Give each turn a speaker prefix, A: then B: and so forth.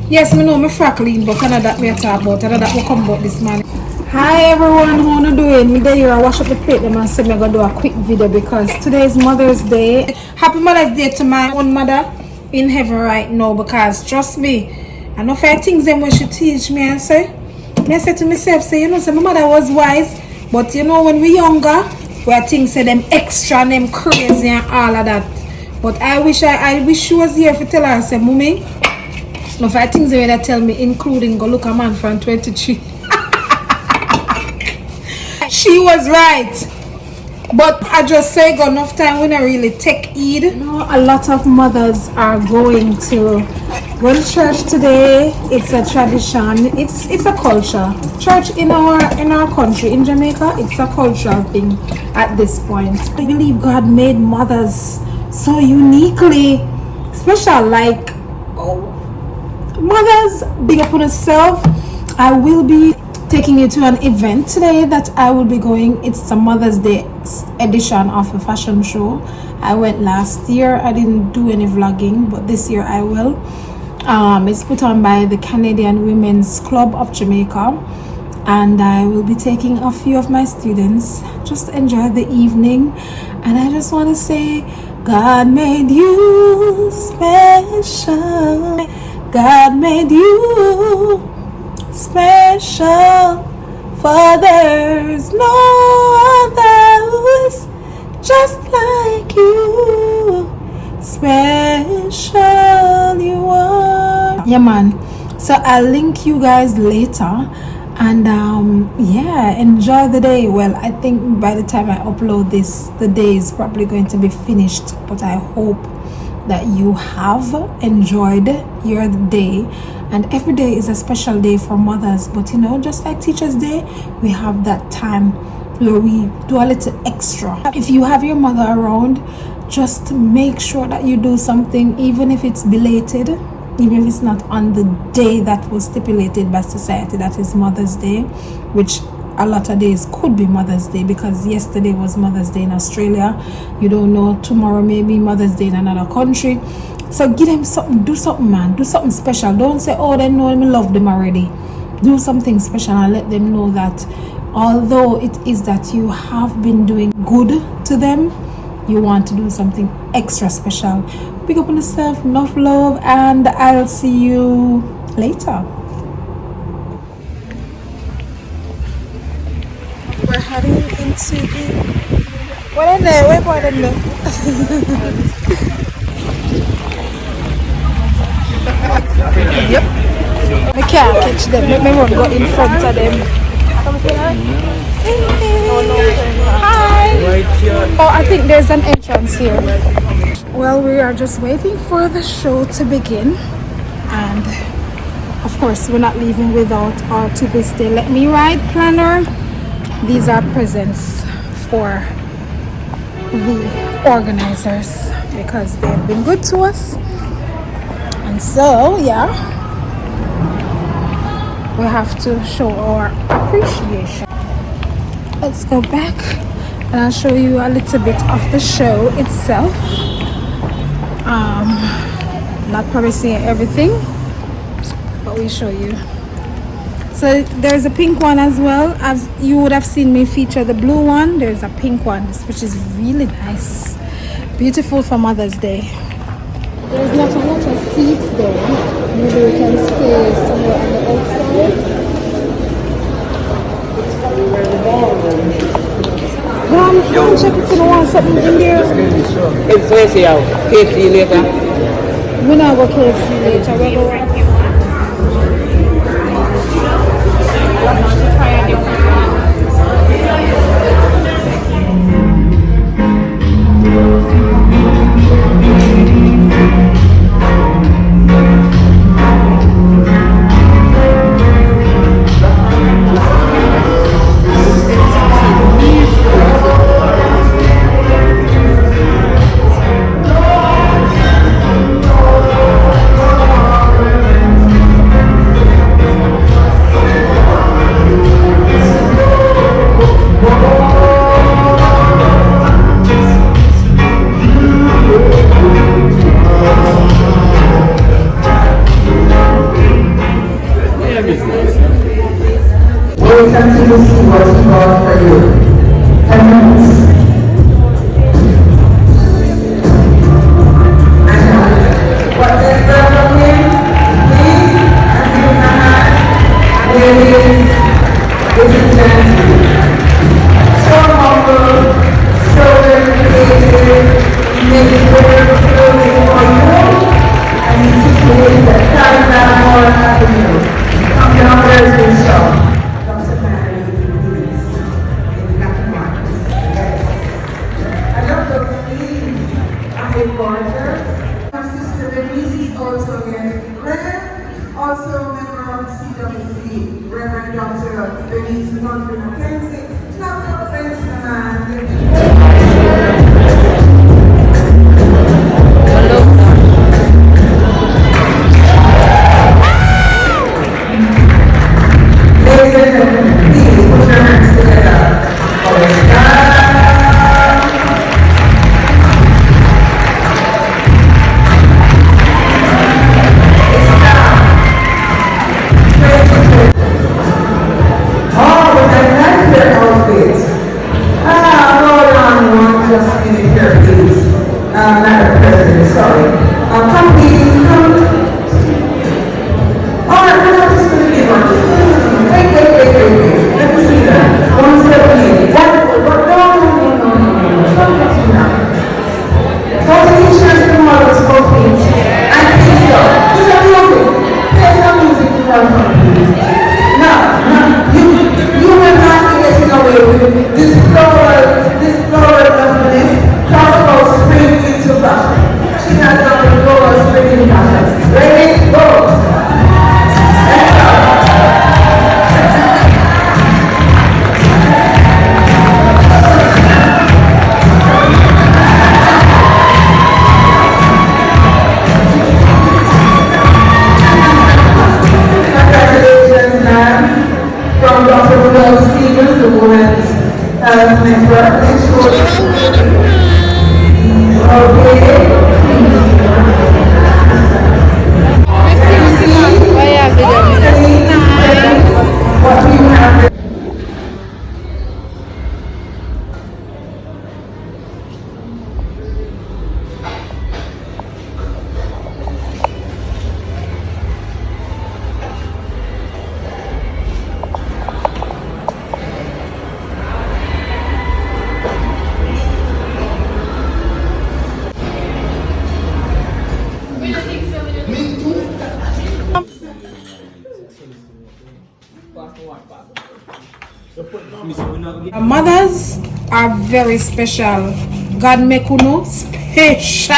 A: Yes, me know me frackling, but none of that me talk about. None of that will come about this morning. Hi everyone, how you doing? Me there here, I wash up the plate them and say me gonna do a quick video because today is Mother's Day. Happy Mother's Day to my own mother in heaven right now, because trust me, I know five things them when she teach me and say. I said to myself, say, you know, say my mother was wise, but you know when we younger, where things say them extra and them crazy and all of that. But I wish she was here to tell her, say, Mummy, no five things they tell me, including go look a man from 23. She was right. But I just say got enough time when I really take heed. You know, a lot of mothers are going to church today. It's a tradition. It's a culture. Church in our country, in Jamaica, it's a cultural thing at this point. I believe God made mothers so uniquely special. Like, mothers, big up on yourself. I will be taking you to an event today that I will be going. It's a Mother's Day edition of a fashion show. I went last year. I didn't do any vlogging, but this year I will. It's put on by the Canadian Women's Club of Jamaica, and I will be taking a few of my students. Just enjoy the evening, and I just want to say, God made you special. God made you special, for there's no others just like you. Special you are. Yeah, man. So I'll link you guys later, and yeah, enjoy the day. Well, I think by the time I upload this, the day is probably going to be finished, but I hope that you have enjoyed your day. And every day is a special day for mothers, but you know, just like Teachers Day, we have that time where we do a little extra. If you have your mother around, just make sure that you do something, even if it's belated, even if it's not on the day that was stipulated by society, that is Mother's Day, which a lot of days could be Mother's Day, because yesterday was Mother's Day in Australia. You don't know, tomorrow may be Mother's Day in another country. So give them something, do something, man, do something special. Don't say, oh, they know me, love them already. Do something special and let them know that although it is that you have been doing good to them, you want to do something extra special. Pick up on yourself, enough love, and I'll see you later. We're heading into the... What are they? Where are they? Yep. I can't catch them. Let me run go in front of them. Hi. Oh, I think there's an entrance here. Well, we are just waiting for the show to begin, and of course we're not leaving without our To This Day Let Me Ride planner. These are presents for the organizers because they've been good to us. And so, yeah, we have to show our appreciation. Let's go back and I'll show you a little bit of the show itself. Not promising everything, but we'll show you. So there's a pink one as well. As you would have seen me feature the blue one, there's a pink one, which is really nice. Beautiful for Mother's Day. There's not a lot of seats there. Maybe we can stay somewhere on the outside. Check if you want something in there.
B: It's fancy out. KFC later.
A: We're not going to KFC later. We're going to...
C: until you see what He bought for you. And whatever from Him, please, and give Him a hand. Ladies, this is gentle. So humble, so dedicated, He made it very clearly for you, and He situated that carry that more avenue. Come down, where's the show? Dr. Mary, please. In Dr. Marcus. Yes. I love those sleeves. Are they gorgeous? My sister Denise is also here. Reverend, also member of CWC, Reverend Dr. Denise Mackenzie. Clap your friends, ladies and gentlemen, please put your hands together for a star. Oh, but I like their outfit. Hold on one just minute here, please. Madam President, sorry. Come please, come. Alright, we're not just going to give up. Wait. Let me see that. One step in. No. Don't touch me now. Both teachers and models, both feet. And please stop. Play some music. Play some music to welcome, please. No. You will not be getting away with this floral government. Talk about spring into fashion. She has done the floral spring into fashion. Ready? Go. From Dr. Rudolph Stevens, the Women's Health Network. What we have.
A: Mothers are very special. God make you know special.